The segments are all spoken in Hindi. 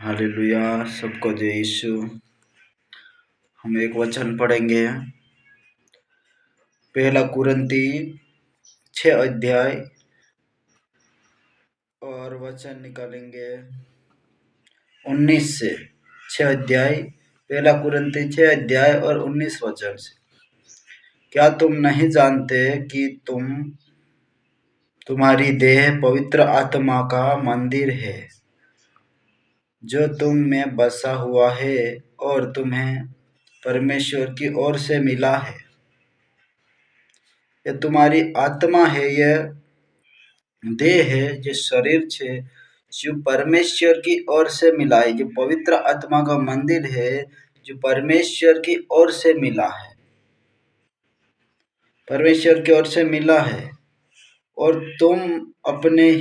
हालेलुया। सबको जय यीशु। हम एक वचन पढ़ेंगे, पहला कुरिन्ती 6 अध्याय और वचन निकालेंगे 19 से। 6 अध्याय, पहला कुरिन्ती 6 अध्याय और 19 वचन से। क्या तुम नहीं जानते कि तुम्हारी देह पवित्र आत्मा का मंदिर है, जो तुम में बसा हुआ है और तुम्हें परमेश्वर की ओर से मिला है। यह तुम्हारी आत्मा है, यह देह है जो शरीर छे, जो परमेश्वर की ओर से मिला है, जो पवित्र आत्मा का मंदिर है, जो परमेश्वर की ओर से मिला है, परमेश्वर की ओर से मिला है। और तुम अपने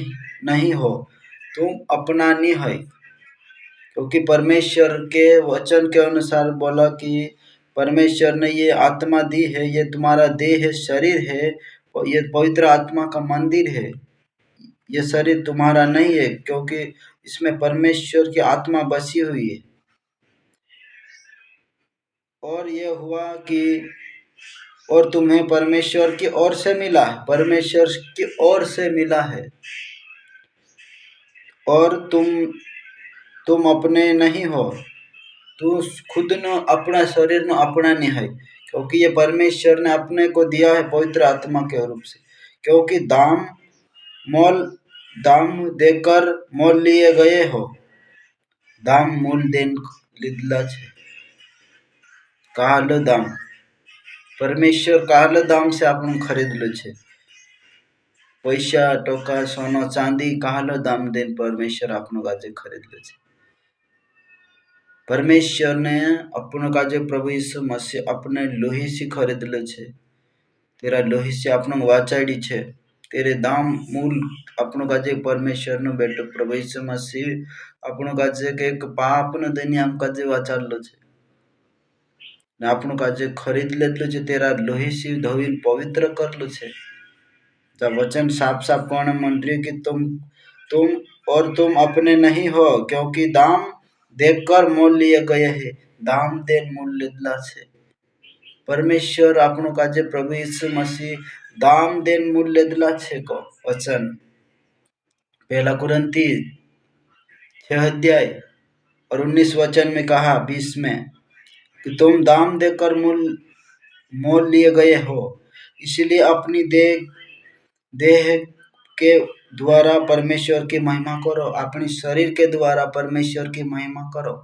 नहीं हो, तुम अपना नहीं है, क्योंकि परमेश्वर के वचन के अनुसार बोला कि परमेश्वर ने ये आत्मा दी है, ये तुम्हारा देह है, शरीर है, ये पवित्र आत्मा का मंदिर है। ये शरीर तुम्हारा नहीं है, क्योंकि इसमें परमेश्वर की आत्मा बसी हुई है। और ये हुआ कि और तुम्हें परमेश्वर की ओर से मिला है, परमेश्वर की ओर से मिला है। और तुम अपने नहीं हो, तू खुद न अपना शरीर न अपना नहीं है, क्योंकि ये परमेश्वर ने अपने को दिया है पवित्र आत्मा के रूप से। क्योंकि दाम देकर मोल लिए गए हो। दाम मूल देन લીધેલા છે। કાહલો दाम, परमेश्वर काहलो दाम से आपने खरीदलो छे। पैसा टका सोना चांदी काहलो दाम देन परमेश्वर आपनो काजे खरीदलो छे। परमेश्वर ने अपनो काजे प्रभु यीशु मसीह अपने लोही से खरीदलो छे। तेरा लोही से आपनो वाचाड़ी छे। तेरे दाम मूल अपनो काजे परमेश्वर नो बेटो प्रभु यीशु मसीह अपनो काजे के एक पाप न दुनिया में काजे वाचाड़लो छे, ने आपनो काजे खरीद लेतलो छे। तेरा लोही से धोईन पवित्र करलो छे। तो वचन साफ साफ कहने मंडली कि तुम अपने नहीं हो, क्योंकि दाम देकर मोल लिए गए हैं। दाम देन मोल લીધેલા छे। परमेश्वर आपनो काजे प्रभु यीशु मसीह दाम देन मोल લીધેલા छे को वचन पहला कुरिन्ती 6 अध्याय और 19 वचन में कहा 20 में कि तुम दाम देकर मोल लिए गए हो, इसलिए अपनी देह के द्वारा परमेश्वर की महिमा करो, अपनी शरीर के द्वारा परमेश्वर की महिमा करो।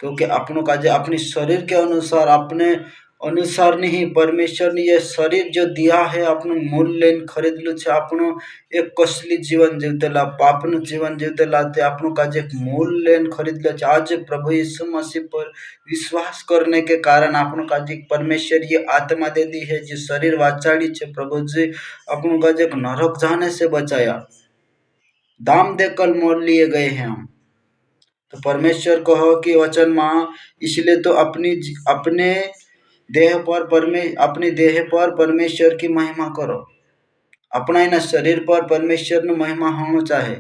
क्योंकि अपनों का जो अपने शरीर के अनुसार अपने अनुसार नहीं, परमेश्वर ने ये शरीर जो दिया है अपनो मूल्य खरीद लो छे। अपनो एक कसली जीवन जीवतेला, पापनु जीवन जीवतेला ते अपनो का जो मूल्य खरीद लो छे। आज प्रभु यीशु मसीह पर विश्वास करने के कारण अपनो का जो परमेश्वर ये आत्मा दे दी है, जो शरीर वाचाड़ी छे। प्रभु जी अपनो का जो नरक जाने से बचाया, दाम देकर मोल लिए गए हैं हम। तो परमेश्वर कहो कि वचन मां, इसलिए तो अपने देह पर परमेश्वर की महिमा करो। अपना इन शरीर पर परमेश्वर ने महिमा होना चाहे,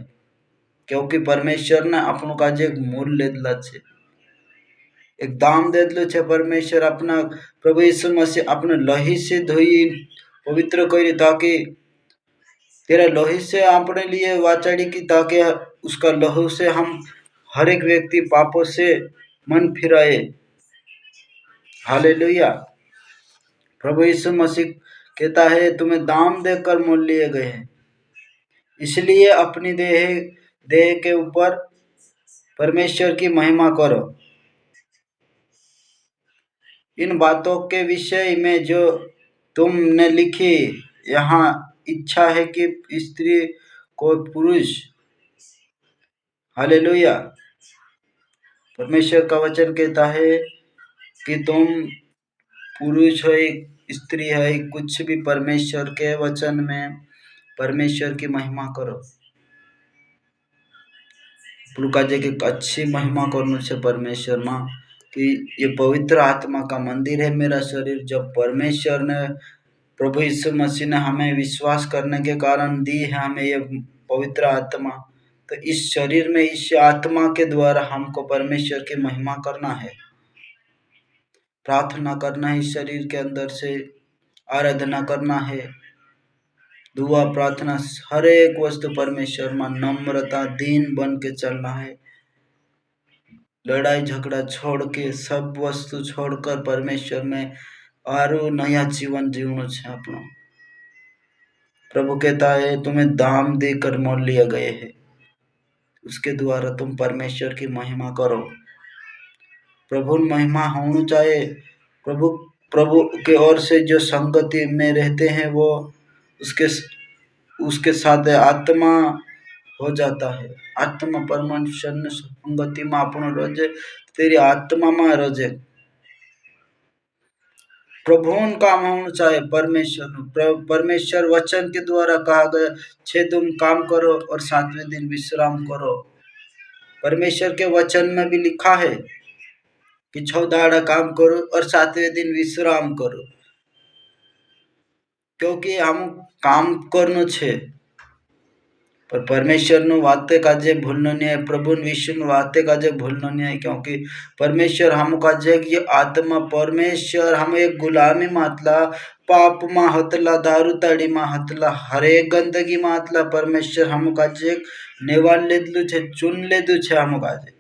क्योंकि परमेश्वर ने अपनों का जो मूल લીધેલા छे, एक दाम दे दिलो छे। परमेश्वर अपना प्रभु यीशु मसीह अपने लोही से धोई पवित्र करी, ताकि तेरा लोही से अपने लिए वाचाड़ी की, ताकि उसका लहू से हम हर एक व्यक्ति पापों से मन फिराए। हालेलुया। प्रभु यीशु मसीह कहता है तुम्हें दाम देकर मोल लिए गए हैं, इसलिए अपनी देह के ऊपर परमेश्वर की महिमा करो। इन बातों के विषय में जो तुमने लिखी, यहाँ इच्छा है कि स्त्री को पुरुष, हालेलुया। परमेश्वर का वचन कहता है कि तुम पुरुष हो स्त्री है, कुछ भी परमेश्वर के वचन में परमेश्वर की महिमा करो। काजे की अच्छी महिमा करने से परमेश्वर मां कि ये पवित्र आत्मा का मंदिर है मेरा शरीर। जब परमेश्वर ने प्रभु यीशु मसीह ने हमें विश्वास करने के कारण दी है हमें ये पवित्र आत्मा, तो इस शरीर में इस आत्मा के द्वारा हमको परमेश्वर की महिमा करना है, प्रार्थना करना है, इस शरीर के अंदर से आराधना करना है, दुआ प्रार्थना हर एक वस्तु परमेश्वर में नम्रता दीन बन के चलना है, लड़ाई झगड़ा छोड़ के सब वस्तु छोड़कर परमेश्वर में आरो नया जीवन जीवनो छे अपनो। प्रभु कहता है तुम्हें दाम देकर मोल लिया गए है, उसके द्वारा तुम परमेश्वर की महिमा करो। प्रभु महिमा होनी चाहिए। प्रभु के ओर से जो संगति में रहते हैं वो उसके साथ आत्मा हो जाता है। आत्मा परमेश्वर संगति में आपण रोजे तेरी आत्मा में रोजे प्रभु काम होना चाहिए। परमेश्वर वचन के द्वारा कहा गया 6 दिन काम करो और 7वें दिन विश्राम करो। परमेश्वर के वचन में भी लिखा है कि 6 दाड़ा काम करो और 7वें दिन विश्राम करो, क्योंकि हम काम करनो छे पर परमेश्वर नु वाते काजे भूलनो नहीं है, प्रभु विष्णु वाते काजे भूलनो नहीं है, क्योंकि परमेश्वर हम काजे कि आत्मा परमेश्वर हम एक गुलामी मातला पाप मा हतला दारू ताड़ी मा हतला हरे गंदगी मातला परमेश्वर हम काजे नेवाल लेदलु छे, चुन लेदु छे हम काजे।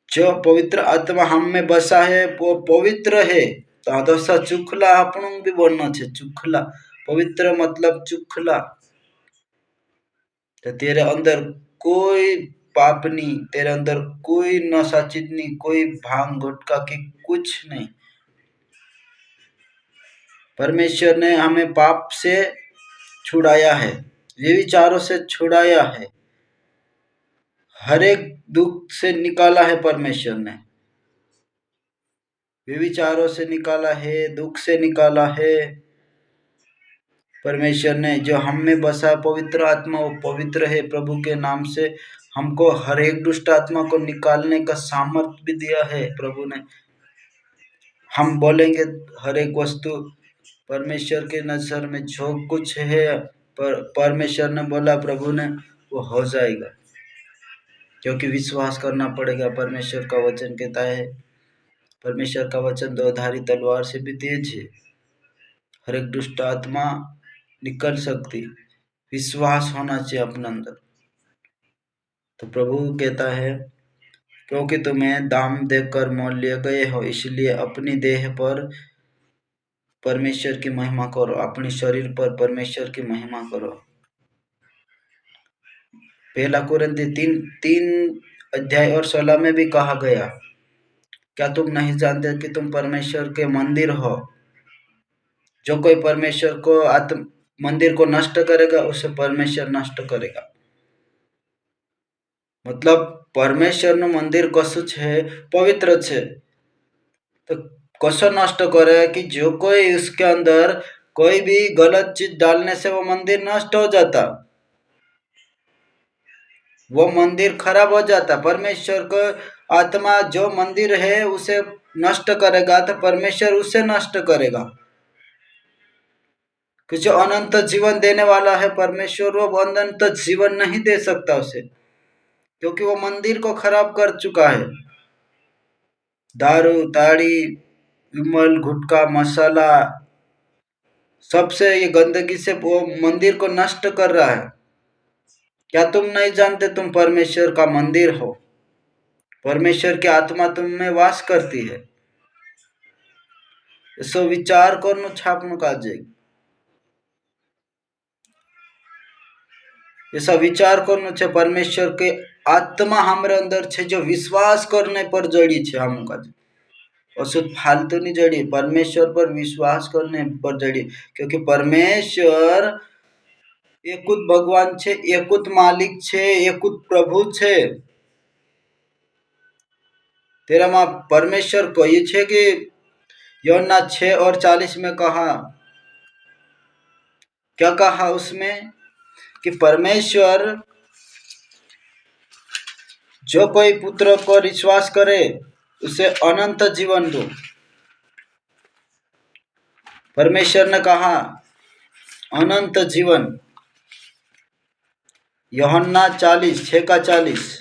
जो पवित्र आत्मा हम में बसा है वो पवित्र है, तो दसा चुखला आपनु भी बनना छे। चुखला पवित्र मतलब चुखला, तो तेरे अंदर कोई पाप नहीं, तेरे अंदर कोई नशा चीज नहीं, कोई भांग गुटखा की कुछ नहीं। परमेश्वर ने हमें पाप से छुड़ाया है, व्यभिचारों से छुड़ाया है, हर एक दुख से निकाला है। परमेश्वर ने व्यभिचारों से निकाला है, दुख से निकाला है। परमेश्वर ने जो हम में बसा पवित्र आत्मा वो पवित्र है। प्रभु के नाम से हमको हर एक दुष्ट आत्मा को निकालने का सामर्थ्य भी दिया है प्रभु ने। हम बोलेंगे हर एक वस्तु परमेश्वर के नजर में जो कुछ है परमेश्वर ने बोला प्रभु ने वो हो जाएगा, क्योंकि विश्वास करना पड़ेगा। परमेश्वर का वचन कहता है, परमेश्वर का वचन 2 धारी तलवार से भी तेज है, हर एक दुष्ट आत्मा निकल सकती, विश्वास होना चाहिए अपने अंदर। तो प्रभु कहता है क्योंकि तुम्हें दाम देकर मोल लिए गए हो, इसलिए अपनी देह पर परमेश्वर की महिमा करो, अपने शरीर पर परमेश्वर की महिमा करो। पहला कुरिन्थी 3 अध्याय और 16 में भी कहा गया, क्या तुम नहीं जानते कि तुम परमेश्वर के मंदिर हो? जो कोई परमेश्वर को मंदिर को नष्ट करेगा उसे परमेश्वर नष्ट करेगा। मतलब परमेश्वर नु मंदिर कसु छे? पवित्र छे, तो कसो नष्ट करे कि जो कोई उसके अंदर कोई भी गलत चीज डालने से वो मंदिर नष्ट हो जाता, वो मंदिर खराब हो जाता। परमेश्वर को आत्मा जो मंदिर है उसे नष्ट करेगा तो परमेश्वर उसे नष्ट करेगा। कि जो अनंत जीवन देने वाला है परमेश्वर, वो अनंत जीवन नहीं दे सकता उसे, क्योंकि वो मंदिर को खराब कर चुका है। दारू ताड़ी विमल गुटखा मसाला सबसे ये गंदगी से वो मंदिर को नष्ट कर रहा है। क्या तुम नहीं जानते तुम परमेश्वर का मंदिर हो? परमेश्वर की आत्मा तुम में वास करती है। सो विचार करनो छापनु काजे, ऐसा विचार करनो छे परमेश्वर के आत्मा हमारे अंदर छे, जो विश्वास करने पर जड़ी छे। हम काजे अशुद्ध फालतू नहीं जड़ी, परमेश्वर पर विश्वास करने पर जड़ी, क्योंकि परमेश्वर एकुत भगवान छे, एकुत मालिक छे, एकुत प्रभु छे। तेरा मां परमेश्वर कही छे कि यूहन्ना 6 और 40 में कहा, क्या कहा उसमें कि परमेश्वर जो कोई पुत्र को विश्वास करे उसे अनंत जीवन दो। परमेश्वर ने कहा अनंत जीवन, यूहन्ना 40:6-40।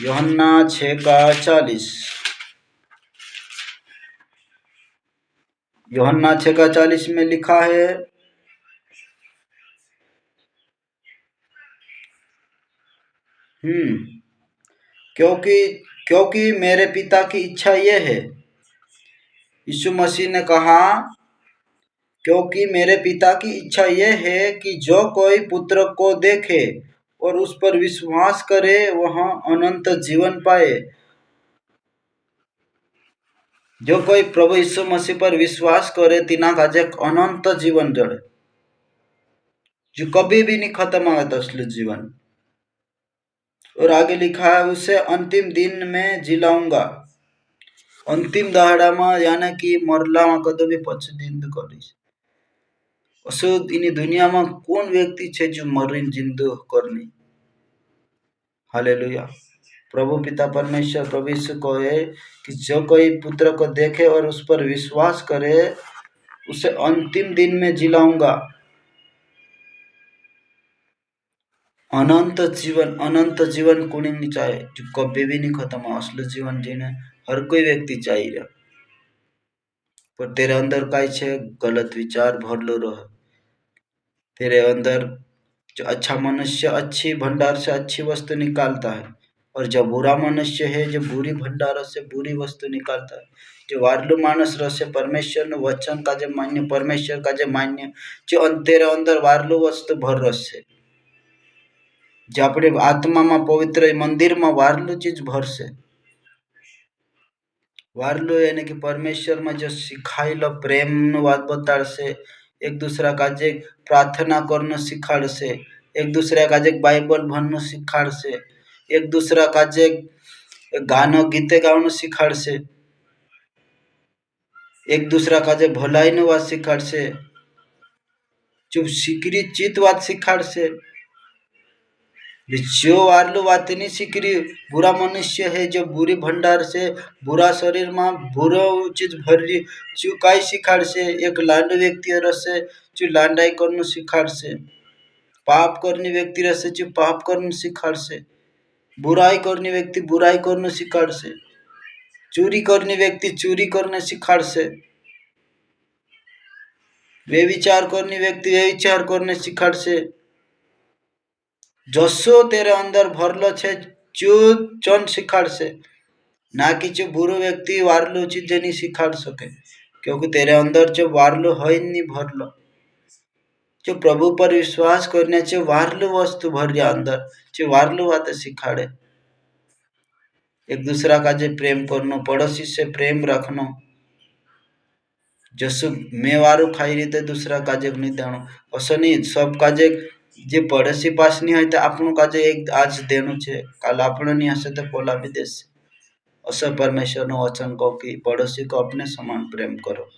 यूहन्ना 6:40। यूहन्ना 6:40 में लिखा है, क्योंकि मेरे पिता की इच्छा ये है, यीशु मसीह ने कहा, क्योंकि मेरे पिता की इच्छा यह है कि जो कोई पुत्र को देखे और उस पर विश्वास करे वह अनंत जीवन पाए। जो कोई प्रभु यीशु मसीह पर विश्वास करे तिना काजे अनंत जीवन जड़े, जो कभी भी नहीं खत्म होता असली जीवन। और आगे लिखा है, उसे अंतिम दिन में जिलाऊंगा। अंतिम दहाड़ा में यानी कि मरला में कदो भी पछ दिन करीश। असो इनी दुनिया में कौन व्यक्ति छे जो मरीन जिंदो करनी। हालेलुया। प्रभु पिता परमेश्वर प्रभु यीशु कहे कि जो कोई पुत्र को देखे और उस पर विश्वास करे उसे अंतिम दिन में जिलाऊंगा। अनंत जीवन कोई नहीं चाहे, जो कभी भी नहीं खत्म हो। असली जीवन जीने हर कोई व्यक्ति चाहिए, पर तेरे अंदर काई छे गलत विचार भरलो रहे। तेरे अंदर जो अच्छा मनुष्य अच्छी भंडार से अच्छी वस्तु निकालता है, और जो बुरा मनुष्य है जो बुरी भंडार से बुरी वस्तु निकालता है। जो वार्लू मानस रसे परमेश्वर न वचन का जो मान्य, परमेश्वर का जो मान्य, जो तेरे अंदर वार्लू वस्तु भर रसे, जो अपने आत्मा में पवित्र मंदिर में वार्लू चीज भर से। वार्लू यानी कि परमेश्वर में जो सिखाइलो प्रेम वाद बताड़ से, एक दूसरा का जे प्रार्थना करना सिखाड़ से, एक दूसरा का जे बाइबल भरना सिखाड़ से, एक दूसरा का जे गाना गीते गाना सिखाड़ से, एक दूसरा का जे भलाई न वाद सिखाड़ से, चुप सिकरी चित वाद सिखाड़ से। जो वार्लू बात नहीं सिकरी बुरा मनुष्य है जो बुरी भंडार से बुरा शरीर में बुरा चीज भर रही, चु काई सिखाड़ से। एक लांडू व्यक्ति रसे चु लांडाई करने सिखाड़ से, पाप करने व्यक्ति रसे चु पाप करने सिखाड़ से, बुराई करने व्यक्ति बुराई करने सिखाड़ से, चोरी करने व्यक्ति चोरी करने सिखाड़ से, व्यभिचार करने व्यक्ति व्यभिचार करने सिखाड़ से। जसो तेरे अंदर भरलो छे चो चन सिखाड़ से, ना कि जो बुरो व्यक्ति वार्लो चीजें नहीं सिखाड़ सके, क्योंकि तेरे अंदर जो वार्लो है नहीं भरलो। जो प्रभु पर विश्वास करने से वार्लो वस्तु भर गया अंदर, जो वार्लो बातें सिखाड़े। एक दूसरा का जे प्रेम करनो, पड़ोसी से प्रेम रखनो, जसो मैं वारू खाई रीते दूसरा का जे नहीं देनो। असो नहीं, सब का जे पड़ोसी पास नहीं है तो आपनो का जे एक आज देनो छे, काल आपनो नहीं हसे तो पोला भी देस। असो परमेश्वर नो वचन को कि पड़ोसी को अपने समान प्रेम करो।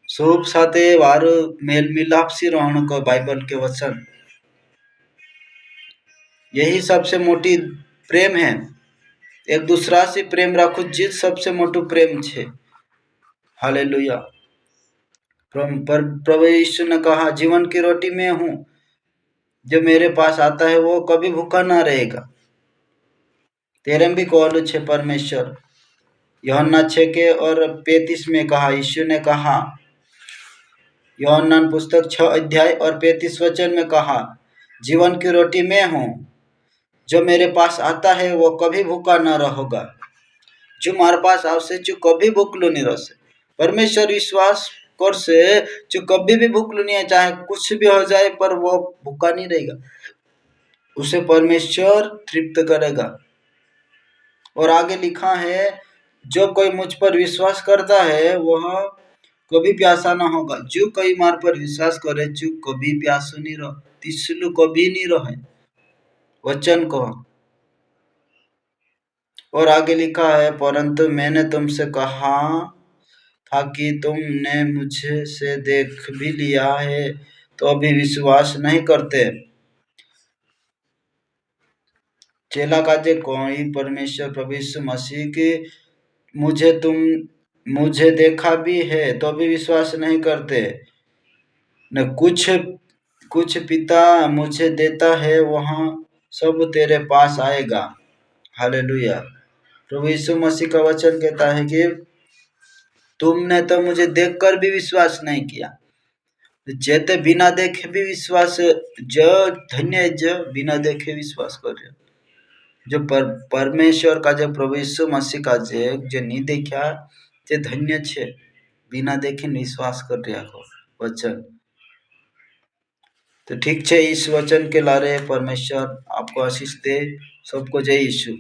सूप साथे वारू मेल मिलाप सी रहने को बाइबल के वचन, यही सबसे मोटी प्रेम है। एक दूसरा से प्रेम रखो, जित सबसे मोटू प्रेम छे। हालेलुया। प्रभु यीशु ने कहा, जीवन की रोटी मैं हूँ, जो मेरे पास आता है वो कभी भूखा ना रहेगा। तेरे भी कहलू छे परमेश्वर। यूहन्ना 6:35 में कहा, यीशु ने कहा, यूहन्ना पुस्तक 6 अध्याय और 35 वचन में कहा, जीवन की रोटी मैं हूँ, जो मेरे पास आता है वो कभी भूखा ना रहेगा। जो मारे पास आवसे जो कभी भूखलो नहीं रहे। परमेश्वर विश्वास कर से जो कभी भी भूखलो नहीं है, चाहे कुछ भी हो जाए पर वो भूखा नहीं रहेगा, उसे परमेश्वर तृप्त करेगा। और आगे लिखा है, जो कोई मुझ पर विश्वास करता है वह कभी प्यासा ना होगा। जो कोई मार पर विश्वास करे जो कभी प्यासो नहीं रहे, तिसलू कभी नहीं रहे वचन को। और आगे लिखा है, परंतु मैंने तुमसे कहा था कि तुमने मुझे से देख भी लिया है तो अभी विश्वास नहीं करते। चेला का जे कोई परमेश्वर प्रभु यीशु मसीह के मुझे देखा भी है तो भी विश्वास नहीं करते। न कुछ पिता मुझे देता है वहाँ सब तेरे पास आएगा। हालेलुया। प्रभु यीशु मसीह का वचन कहता है कि तुमने तो मुझे देखकर भी विश्वास नहीं किया, जेते बिना देखे भी विश्वास, जो धन्य है जो बिना देखे विश्वास कर रहे, जो परमेश्वर का जो प्रभु यीशु मसीह का जो नहीं देखा ते धन्य छे, बिना देखे विश्वास कर रहा हो वचन। तो ठीक है, इस वचन के लारे परमेश्वर आपको आशीष दे। सबको जय यीशु।